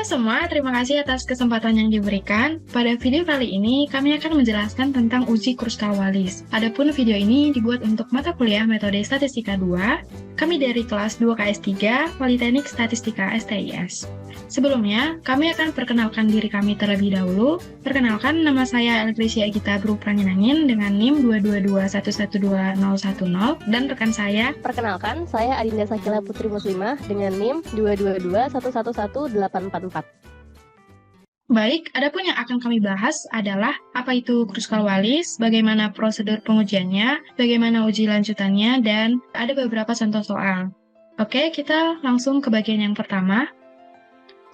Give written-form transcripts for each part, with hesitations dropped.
semua, terima kasih atas kesempatan yang diberikan. Pada video kali ini, kami akan menjelaskan tentang uji Kruskal-Wallis. Adapun video ini dibuat untuk mata kuliah Metode Statistika 2, kami dari kelas 2 KS3, Politeknik Statistika STIS. Sebelumnya, kami akan perkenalkan diri kami terlebih dahulu. Perkenalkan, nama saya Elkrisia Gita Bru Pranyanangin dengan NIM 222112010 dan rekan saya. Perkenalkan, saya Adinda Sakila Putri Muslimah dengan NIM 222111844. Baik, adapun yang akan kami bahas adalah apa itu Kruskal-Wallis, bagaimana prosedur pengujiannya, bagaimana uji lanjutannya, dan ada beberapa contoh soal. Oke, kita langsung ke bagian yang pertama.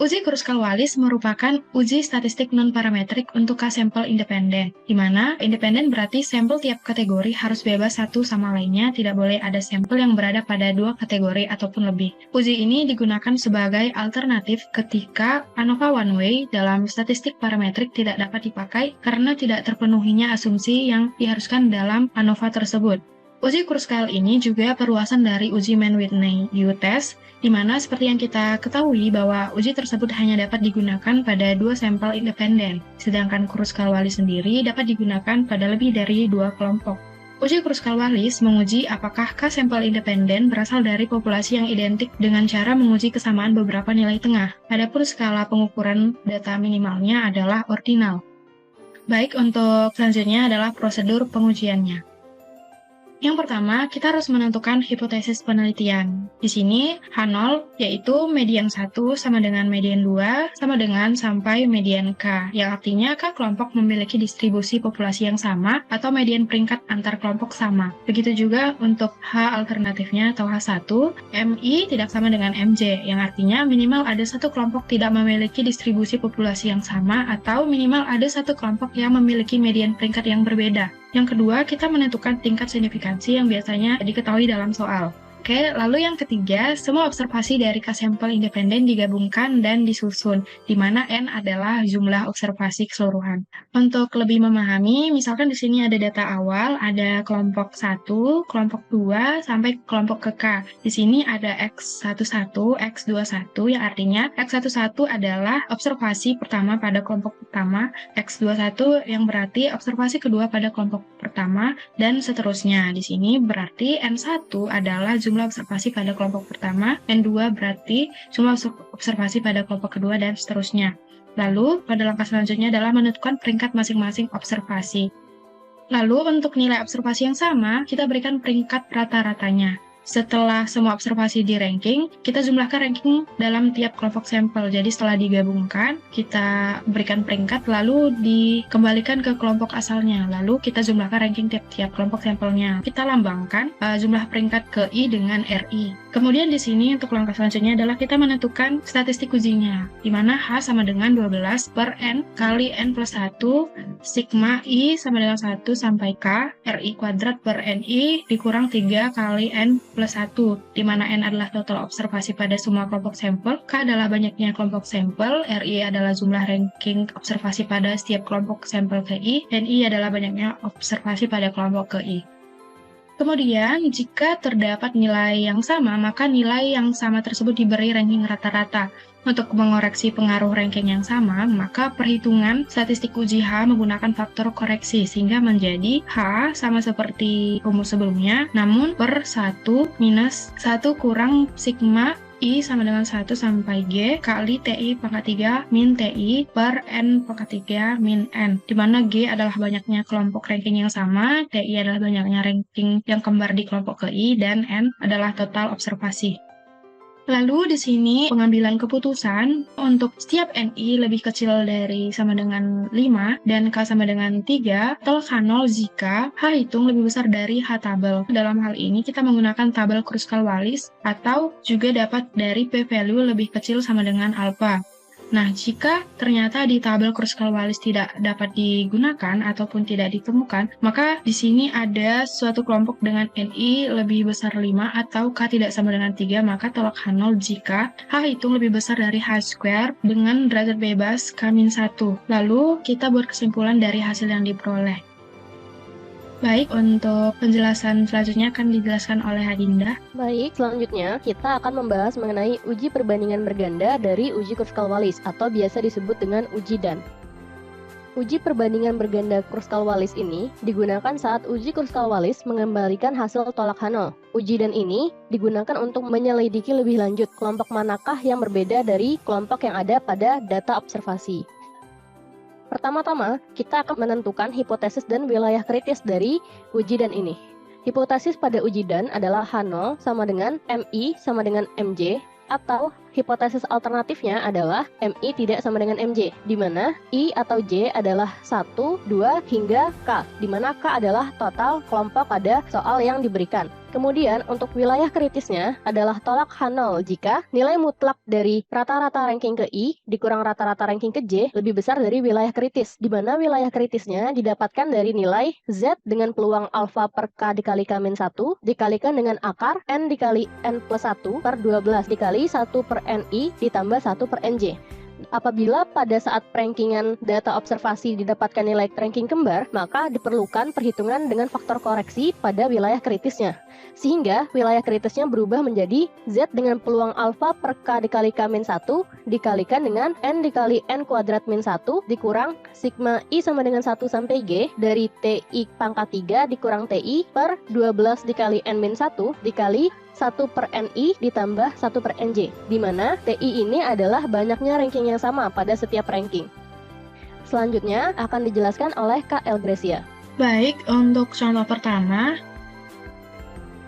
Uji Kruskal-Wallis merupakan uji statistik non-parametrik untuk K-sampel independen, di mana independen berarti sampel tiap kategori harus bebas satu sama lainnya, tidak boleh ada sampel yang berada pada dua kategori ataupun lebih. Uji ini digunakan sebagai alternatif ketika ANOVA one way dalam statistik parametrik tidak dapat dipakai karena tidak terpenuhinya asumsi yang diharuskan dalam ANOVA tersebut. Uji Kruskal ini juga perluasan dari uji Mann-Whitney U-test, di mana seperti yang kita ketahui bahwa uji tersebut hanya dapat digunakan pada dua sampel independen, sedangkan Kruskal-Wallis sendiri dapat digunakan pada lebih dari dua kelompok. Uji Kruskal-Wallis menguji apakah K-sampel independen berasal dari populasi yang identik dengan cara menguji kesamaan beberapa nilai tengah. Adapun skala pengukuran data minimalnya adalah ordinal. Baik, untuk selanjutnya adalah prosedur pengujiannya. Yang pertama, kita harus menentukan hipotesis penelitian. Di sini, H0 yaitu median 1 sama dengan median 2 sama dengan sampai median K, yang artinya K kelompok memiliki distribusi populasi yang sama atau median peringkat antar kelompok sama. Begitu juga untuk H alternatifnya atau H1, MI tidak sama dengan MJ, yang artinya minimal ada satu kelompok tidak memiliki distribusi populasi yang sama atau minimal ada satu kelompok yang memiliki median peringkat yang berbeda. Yang kedua, kita menentukan tingkat signifikansi yang biasanya diketahui dalam soal. Oke, lalu yang ketiga, semua observasi dari K-sampel independen digabungkan dan disusun, di mana N adalah jumlah observasi keseluruhan. Untuk lebih memahami, misalkan di sini ada data awal, ada kelompok 1, kelompok 2, sampai kelompok ke K. Di sini ada X11, X21, yang artinya X11 adalah observasi pertama pada kelompok pertama, X21 yang berarti observasi kedua pada kelompok pertama, dan seterusnya. Di sini berarti N1 adalah jumlah observasi pada kelompok pertama, N2 berarti jumlah observasi pada kelompok kedua, dan seterusnya. Lalu, pada langkah selanjutnya adalah menentukan peringkat masing-masing observasi. Lalu, untuk nilai observasi yang sama, kita berikan peringkat rata-ratanya. Setelah semua observasi di ranking, kita jumlahkan ranking dalam tiap kelompok sampel. Jadi setelah digabungkan, kita berikan peringkat, lalu dikembalikan ke kelompok asalnya. Lalu kita jumlahkan ranking tiap-tiap kelompok sampelnya. Kita lambangkan jumlah peringkat ke I dengan RI. Kemudian di sini untuk langkah selanjutnya adalah kita menentukan statistik ujinya, di mana H sama dengan 12 per N kali N plus 1, sigma I sama dengan 1 sampai K, RI kuadrat per NI dikurang 3 kali N plus 1, di mana N adalah total observasi pada semua kelompok sampel, K adalah banyaknya kelompok sampel, RI adalah jumlah ranking observasi pada setiap kelompok sampel KI, dan I adalah banyaknya observasi pada kelompok KI. Kemudian, jika terdapat nilai yang sama, maka nilai yang sama tersebut diberi ranking rata-rata. Untuk mengoreksi pengaruh ranking yang sama, maka perhitungan statistik uji H menggunakan faktor koreksi, sehingga menjadi H sama seperti rumus sebelumnya, namun per 1 minus 1 kurang sigma I sama dengan 1 sampai G kali TI pangkat 3 min TI per N pangkat 3 min N, di mana G adalah banyaknya kelompok ranking yang sama, TI adalah banyaknya ranking yang kembar di kelompok KI, dan N adalah total observasi. Lalu di sini pengambilan keputusan untuk setiap NI lebih kecil dari sama dengan 5 dan K sama dengan 3, tolak H0 jika H hitung lebih besar dari H tabel. Dalam hal ini kita menggunakan tabel Kruskal-Wallis atau juga dapat dari p-value lebih kecil sama dengan alpha. Nah, jika ternyata di tabel Kruskal-Wallis tidak dapat digunakan ataupun tidak ditemukan, maka di sini ada suatu kelompok dengan NI lebih besar 5 atau K tidak sama dengan 3, maka tolak H0 jika H hitung lebih besar dari H square dengan derajat bebas K-1. Lalu, kita buat kesimpulan dari hasil yang diperoleh. Baik, untuk penjelasan selanjutnya akan dijelaskan oleh Adinda. Baik, selanjutnya kita akan membahas mengenai uji perbandingan berganda dari uji Kruskal-Wallis atau biasa disebut dengan uji Dan. Uji perbandingan berganda Kruskal-Wallis ini digunakan saat uji Kruskal-Wallis mengembalikan hasil tolak Hanol. Uji Dan ini digunakan untuk menyelidiki lebih lanjut kelompok manakah yang berbeda dari kelompok yang ada pada data observasi. Pertama-tama, kita akan menentukan hipotesis dan wilayah kritis dari uji Dan ini. Hipotesis pada uji Dan adalah H0 sama dengan MI sama dengan MJ, atau hipotesis alternatifnya adalah MI tidak sama dengan MJ, di mana I atau J adalah 1, 2, hingga K, di mana K adalah total kelompok pada soal yang diberikan. Kemudian untuk wilayah kritisnya adalah tolak H0 jika nilai mutlak dari rata-rata ranking ke I dikurang rata-rata ranking ke J lebih besar dari wilayah kritis, di mana wilayah kritisnya didapatkan dari nilai Z dengan peluang alfa per K dikali K-1 dikalikan dengan akar N dikali N plus 1 per 12 dikali 1 per NI ditambah 1 per NJ. Apabila pada saat rankingan data observasi didapatkan nilai ranking kembar, maka diperlukan perhitungan dengan faktor koreksi pada wilayah kritisnya. Sehingga wilayah kritisnya berubah menjadi Z dengan peluang alfa per K dikali K-1 dikalikan dengan N dikali N kuadrat min 1 dikurang sigma I sama dengan 1 sampai G dari TI pangkat 3 dikurang TI per 12 dikali N-1 dikali 1 per NI ditambah 1 per NJ, di mana TI ini adalah banyaknya ranking yang sama pada setiap ranking. Selanjutnya akan dijelaskan oleh Kak Elgresia. Baik, untuk contoh pertama,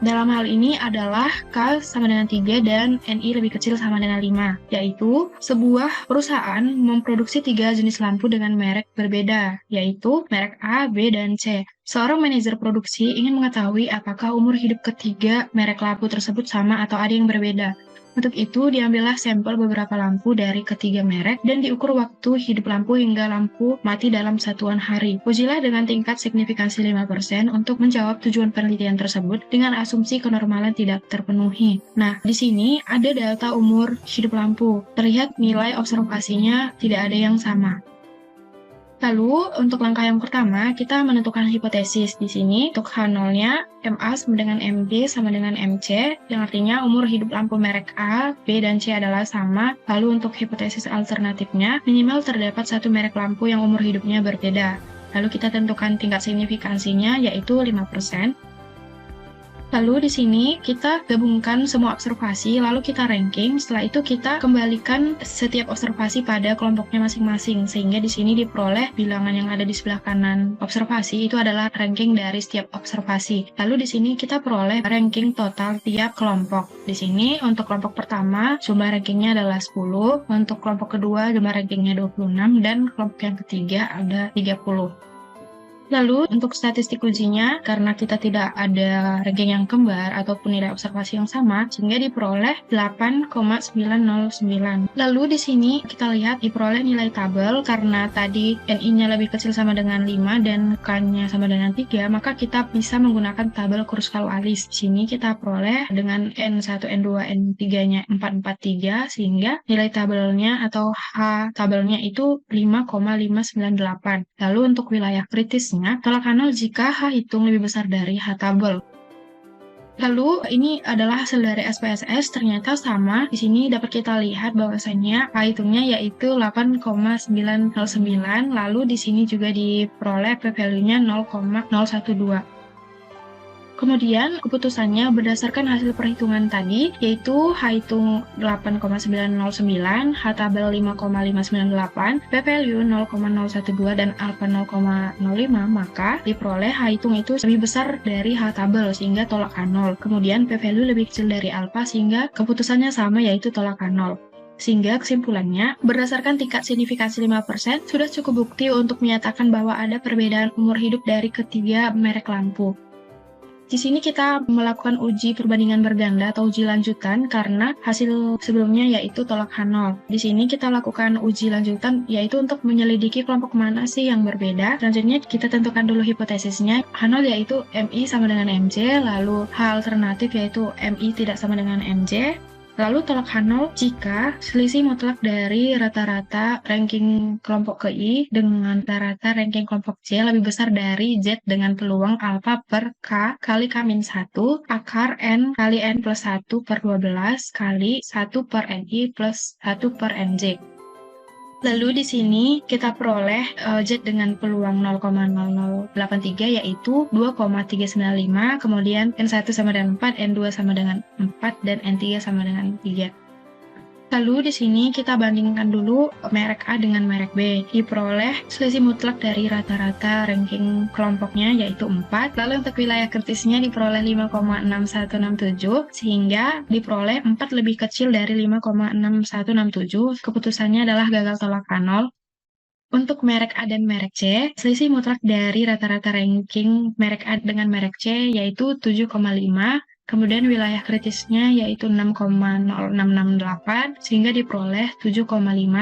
dalam hal ini adalah K sama dengan 3 dan NI lebih kecil sama dengan 5, yaitu sebuah perusahaan memproduksi 3 jenis lampu dengan merek berbeda, yaitu merek A, B, dan C. Seorang manajer produksi ingin mengetahui apakah umur hidup ketiga merek lampu tersebut sama atau ada yang berbeda. Untuk itu, diambillah sampel beberapa lampu dari ketiga merek dan diukur waktu hidup lampu hingga lampu mati dalam satuan hari. Ujilah dengan tingkat signifikansi 5% untuk menjawab tujuan penelitian tersebut dengan asumsi kenormalan tidak terpenuhi. Nah, di sini ada data umur hidup lampu. Terlihat nilai observasinya tidak ada yang sama. Lalu, untuk langkah yang pertama, kita menentukan hipotesis. Di sini, untuk H0-nya, MA sama dengan MB sama dengan MC, yang artinya umur hidup lampu merek A, B, dan C adalah sama. Lalu, untuk hipotesis alternatifnya, minimal terdapat satu merek lampu yang umur hidupnya berbeda. Lalu, kita tentukan tingkat signifikansinya, yaitu 5%. Lalu di sini kita gabungkan semua observasi, lalu kita ranking. Setelah itu kita kembalikan setiap observasi pada kelompoknya masing-masing, sehingga di sini diperoleh bilangan yang ada di sebelah kanan observasi itu adalah ranking dari setiap observasi. Lalu di sini kita peroleh ranking total tiap kelompok. Di sini untuk kelompok pertama jumlah rankingnya adalah 10, untuk kelompok kedua jumlah rankingnya 26, dan kelompok yang ketiga ada 30. Lalu untuk statistik ujinya, karena kita tidak ada ranking yang kembar ataupun nilai observasi yang sama, sehingga diperoleh 8,909. Lalu di sini kita lihat diperoleh nilai tabel karena tadi NI-nya lebih kecil sama dengan 5 dan K-nya sama dengan 3, maka kita bisa menggunakan tabel Kruskal-Wallis. Di sini kita peroleh dengan N1, N2, N3-nya 443, sehingga nilai tabelnya atau H tabelnya itu 5,598. Lalu untuk wilayah kritis tolak Hanol jika H hitung lebih besar dari H tabel. Lalu ini adalah hasil dari SPSS, ternyata sama. Di sini dapat kita lihat bahwasanya H hitungnya yaitu 8,909. Lalu di sini juga diperoleh p-value-nya 0,012. Kemudian keputusannya berdasarkan hasil perhitungan tadi, yaitu H hitung 8,909, H tabel 5,598, p-value 0,012, dan alpha 0,05, maka diperoleh H hitung itu lebih besar dari H tabel sehingga tolak H0. Kemudian p-value lebih kecil dari alpha sehingga keputusannya sama yaitu tolak H0. Sehingga kesimpulannya, berdasarkan tingkat signifikansi 5%, sudah cukup bukti untuk menyatakan bahwa ada perbedaan umur hidup dari ketiga merek lampu. Di sini kita melakukan uji perbandingan berganda atau uji lanjutan karena hasil sebelumnya yaitu tolak H0. Di sini kita lakukan uji lanjutan yaitu untuk menyelidiki kelompok mana sih yang berbeda. Selanjutnya kita tentukan dulu hipotesisnya. H0 yaitu MI sama dengan MJ, lalu H alternatif yaitu MI tidak sama dengan MJ. Lalu tolak H0 jika selisih mutlak dari rata-rata ranking kelompok KI dengan rata-rata ranking kelompok C lebih besar dari Z dengan peluang alfa per K kali K-1 akar N kali N plus 1 per 12 kali 1 per NI plus 1 per NJ. Lalu di sini kita peroleh Z dengan peluang 0,0083 yaitu 2,395, kemudian N1 sama dengan 4, N2 sama dengan 4, dan N3 sama dengan 3. Lalu di sini kita bandingkan dulu merek A dengan merek B. Diperoleh selisih mutlak dari rata-rata ranking kelompoknya yaitu 4. Lalu untuk wilayah kritisnya diperoleh 5,6167 sehingga diperoleh 4 lebih kecil dari 5,6167. Keputusannya adalah gagal tolak H0. Untuk merek A dan merek C, selisih mutlak dari rata-rata ranking merek A dengan merek C yaitu 7,5. Kemudian wilayah kritisnya yaitu 6,0668 sehingga diperoleh 7,5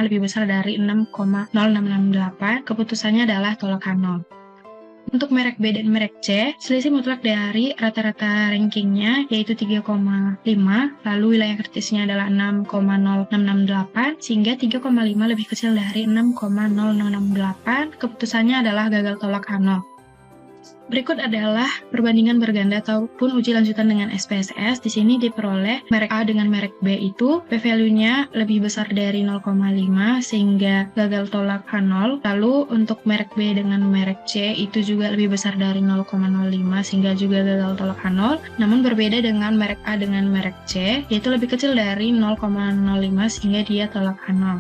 lebih besar dari 6,0668. Keputusannya adalah tolak H0. Untuk merek B dan merek C, selisih mutlak dari rata-rata rankingnya yaitu 3,5, lalu wilayah kritisnya adalah 6,0668 sehingga 3,5 lebih kecil dari 6,0068. Keputusannya adalah gagal tolak H0. Berikut adalah perbandingan berganda ataupun uji lanjutan dengan SPSS. Di sini diperoleh merek A dengan merek B itu p-value-nya lebih besar dari 0,5 sehingga gagal tolak H0. Lalu untuk merek B dengan merek C itu juga lebih besar dari 0,05 sehingga juga gagal tolak H0. Namun berbeda dengan merek A dengan merek C yaitu lebih kecil dari 0,05 sehingga dia tolak H0.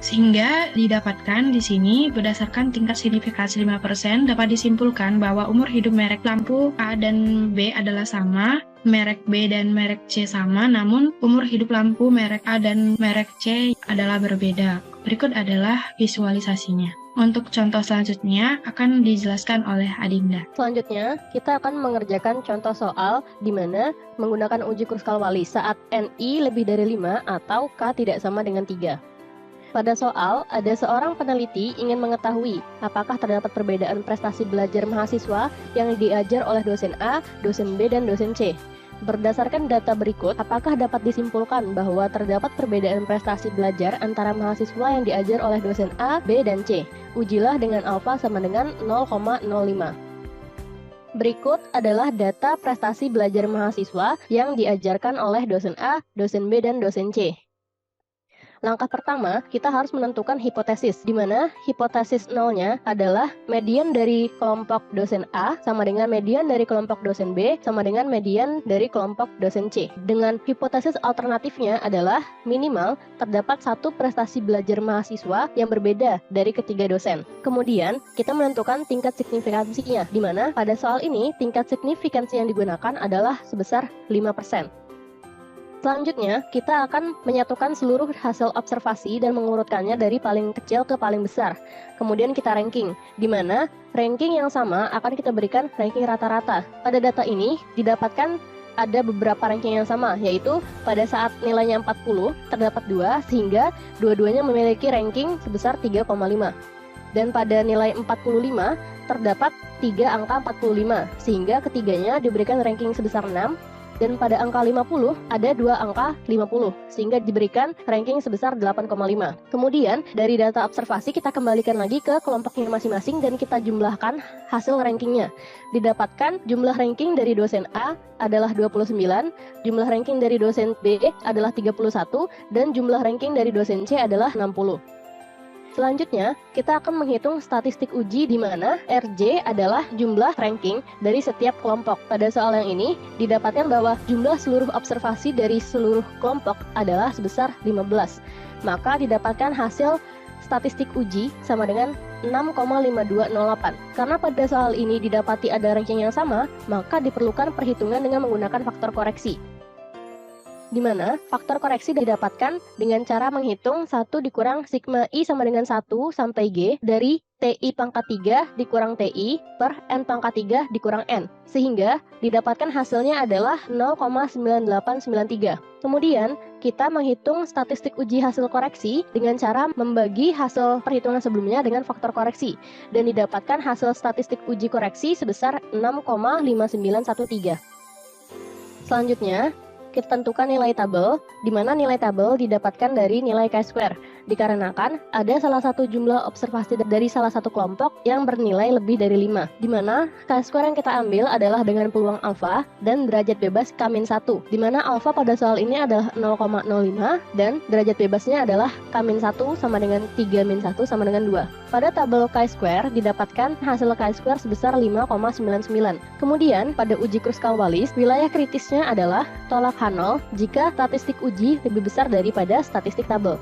Sehingga didapatkan di sini berdasarkan tingkat signifikansi 5% dapat disimpulkan bahwa umur hidup merek lampu A dan B adalah sama, merek B dan merek C sama, namun umur hidup lampu merek A dan merek C adalah berbeda. Berikut adalah visualisasinya. Untuk contoh selanjutnya akan dijelaskan oleh Adinda. Selanjutnya, kita akan mengerjakan contoh soal di mana menggunakan uji Kruskal-Wallis saat NI lebih dari 5 atau K tidak sama dengan 3. Pada soal, ada seorang peneliti ingin mengetahui apakah terdapat perbedaan prestasi belajar mahasiswa yang diajar oleh dosen A, dosen B, dan dosen C. Berdasarkan data berikut, apakah dapat disimpulkan bahwa terdapat perbedaan prestasi belajar antara mahasiswa yang diajar oleh dosen A, B, dan C? Ujilah dengan alfa sama dengan 0,05. Berikut adalah data prestasi belajar mahasiswa yang diajarkan oleh dosen A, dosen B, dan dosen C. Langkah pertama, kita harus menentukan hipotesis, di mana hipotesis nolnya adalah median dari kelompok dosen A sama dengan median dari kelompok dosen B sama dengan median dari kelompok dosen C. Dengan hipotesis alternatifnya adalah minimal terdapat satu prestasi belajar mahasiswa yang berbeda dari ketiga dosen. Kemudian, kita menentukan tingkat signifikansinya, di mana pada soal ini tingkat signifikansi yang digunakan adalah sebesar 5%. Selanjutnya, kita akan menyatukan seluruh hasil observasi dan mengurutkannya dari paling kecil ke paling besar. Kemudian kita ranking, di mana ranking yang sama akan kita berikan ranking rata-rata. Pada data ini, didapatkan ada beberapa ranking yang sama, yaitu pada saat nilainya 40, terdapat 2, sehingga dua-duanya memiliki ranking sebesar 3,5. Dan pada nilai 45, terdapat 3 angka 45, sehingga ketiganya diberikan ranking sebesar 6, dan pada angka 50 ada 2 angka 50 sehingga diberikan ranking sebesar 8,5. Kemudian dari data observasi kita kembalikan lagi ke kelompoknya masing-masing dan kita jumlahkan hasil rankingnya. Didapatkan jumlah ranking dari dosen A adalah 29, jumlah ranking dari dosen B adalah 31, dan jumlah ranking dari dosen C adalah 60. Selanjutnya, kita akan menghitung statistik uji di mana RJ adalah jumlah ranking dari setiap kelompok. Pada soal yang ini, didapatkan bahwa jumlah seluruh observasi dari seluruh kelompok adalah sebesar 15. Maka didapatkan hasil statistik uji sama dengan 6,5208. Karena pada soal ini didapati ada ranking yang sama, maka diperlukan perhitungan dengan menggunakan faktor koreksi, di mana faktor koreksi didapatkan dengan cara menghitung 1 dikurang sigma I sama dengan 1 sampai G dari TI pangkat 3 dikurang TI per N pangkat 3 dikurang N, sehingga didapatkan hasilnya adalah 0,9893. Kemudian, kita menghitung statistik uji hasil koreksi dengan cara membagi hasil perhitungan sebelumnya dengan faktor koreksi, dan didapatkan hasil statistik uji koreksi sebesar 6,5913. Selanjutnya, kita tentukan nilai tabel, di mana nilai tabel didapatkan dari nilai chi-square, dikarenakan ada salah satu jumlah observasi dari salah satu kelompok yang bernilai lebih dari 5, di mana chi-square yang kita ambil adalah dengan peluang alfa dan derajat bebas K-1, di mana alfa pada soal ini adalah 0,05 dan derajat bebasnya adalah K-1 sama dengan 3-1 sama dengan 2. Pada tabel chi-square didapatkan hasil chi-square sebesar 5,99. Kemudian pada uji Kruskal-Wallis, wilayah kritisnya adalah tolak H0 jika statistik uji lebih besar daripada statistik tabel.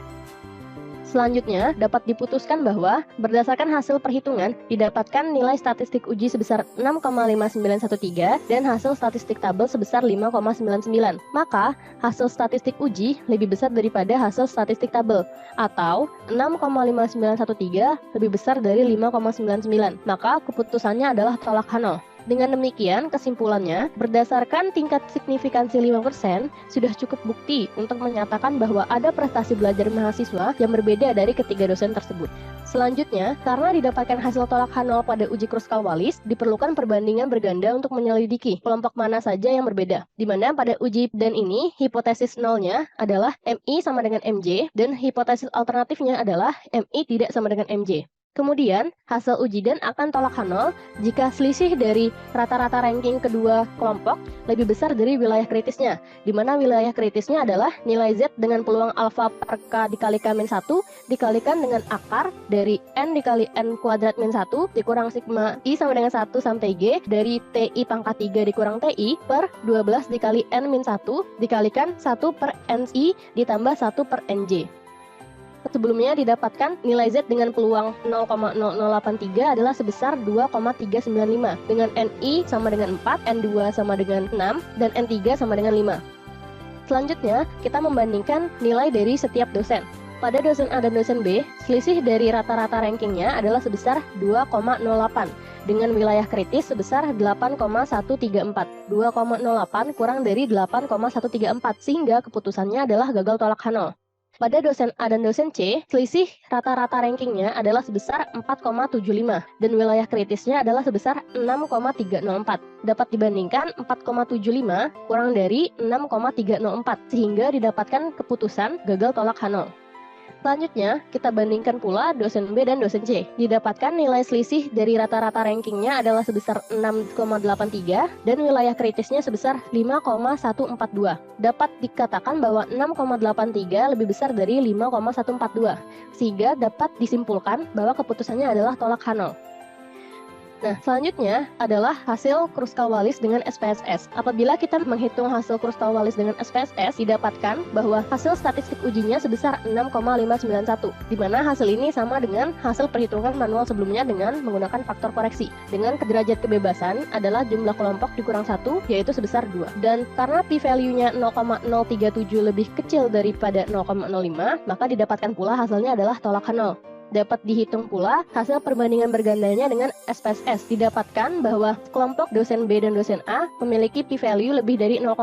Selanjutnya, dapat diputuskan bahwa berdasarkan hasil perhitungan, didapatkan nilai statistik uji sebesar 6,5913 dan hasil statistik tabel sebesar 5,99. Maka, hasil statistik uji lebih besar daripada hasil statistik tabel, atau 6,5913 lebih besar dari 5,99. Maka, keputusannya adalah tolak H0. Dengan demikian, kesimpulannya, berdasarkan tingkat signifikansi 5%, sudah cukup bukti untuk menyatakan bahwa ada prestasi belajar mahasiswa yang berbeda dari ketiga dosen tersebut. Selanjutnya, karena didapatkan hasil tolak H0 pada uji Kruskal-Wallis, diperlukan perbandingan berganda untuk menyelidiki kelompok mana saja yang berbeda. Di mana pada uji dan ini, hipotesis nolnya adalah MI sama dengan MJ, dan hipotesis alternatifnya adalah MI tidak sama dengan MJ. Kemudian, hasil uji dan akan tolak H0 jika selisih dari rata-rata ranking kedua kelompok lebih besar dari wilayah kritisnya, di mana wilayah kritisnya adalah nilai Z dengan peluang alfa per K dikali K-1 dikalikan dengan akar dari N dikali N kuadrat min 1 dikurang sigma I sama dengan 1 sampai G dari TI pangkat 3 dikurang TI per 12 dikali N min 1 dikalikan 1 per NI ditambah 1 per NJ. Sebelumnya didapatkan nilai Z dengan peluang 0,0083 adalah sebesar 2,395 dengan NI sama dengan 4, N2 sama dengan 6, dan N3 sama dengan 5. Selanjutnya, kita membandingkan nilai dari setiap dosen. Pada dosen A dan dosen B, selisih dari rata-rata rankingnya adalah sebesar 2,08 dengan wilayah kritis sebesar 8,134. 2,08 kurang dari 8,134 sehingga keputusannya adalah gagal tolak H0. Pada dosen A dan dosen C, selisih rata-rata rankingnya adalah sebesar 4,75 dan wilayah kritisnya adalah sebesar 6,304. Dapat dibandingkan 4,75 kurang dari 6,304 sehingga didapatkan keputusan gagal tolak H0. Selanjutnya, kita bandingkan pula dosen B dan dosen C. Didapatkan nilai selisih dari rata-rata rankingnya adalah sebesar 6,83 dan wilayah kritisnya sebesar 5,142. Dapat dikatakan bahwa 6,83 lebih besar dari 5,142, sehingga dapat disimpulkan bahwa keputusannya adalah tolak H0. Nah, selanjutnya adalah hasil Kruskal-Wallis dengan SPSS. Apabila kita menghitung hasil Kruskal-Wallis dengan SPSS, didapatkan bahwa hasil statistik ujinya sebesar 6,591, di mana hasil ini sama dengan hasil perhitungan manual sebelumnya dengan menggunakan faktor koreksi. Dengan derajat kebebasan adalah jumlah kelompok dikurang 1, yaitu sebesar 2. Dan karena p-value-nya 0,037 lebih kecil daripada 0,05, maka didapatkan pula hasilnya adalah tolak H0. Dapat dihitung pula hasil perbandingan bergandanya dengan SPSS. Didapatkan bahwa kelompok dosen B dan dosen A memiliki p-value lebih dari 0,05.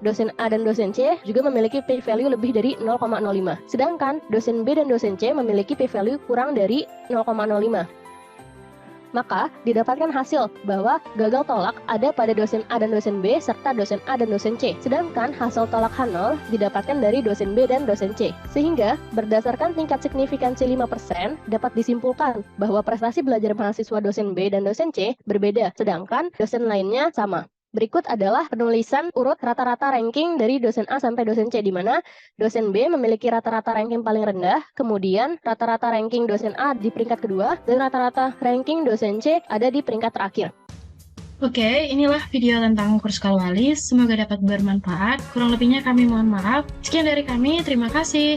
Dosen A dan dosen C juga memiliki p-value lebih dari 0,05. Sedangkan dosen B dan dosen C memiliki p-value kurang dari 0,05. Maka didapatkan hasil bahwa gagal tolak ada pada dosen A dan dosen B serta dosen A dan dosen C. Sedangkan hasil tolak H0 didapatkan dari dosen B dan dosen C. Sehingga berdasarkan tingkat signifikansi 5% dapat disimpulkan bahwa prestasi belajar mahasiswa dosen B dan dosen C berbeda, sedangkan dosen lainnya sama. Berikut adalah penulisan urut rata-rata ranking dari dosen A sampai dosen C, di mana dosen B memiliki rata-rata ranking paling rendah, kemudian rata-rata ranking dosen A di peringkat kedua, dan rata-rata ranking dosen C ada di peringkat terakhir. Oke, inilah video tentang Kruskal-Wallis. Semoga dapat bermanfaat. Kurang lebihnya kami mohon maaf. Sekian dari kami, terima kasih.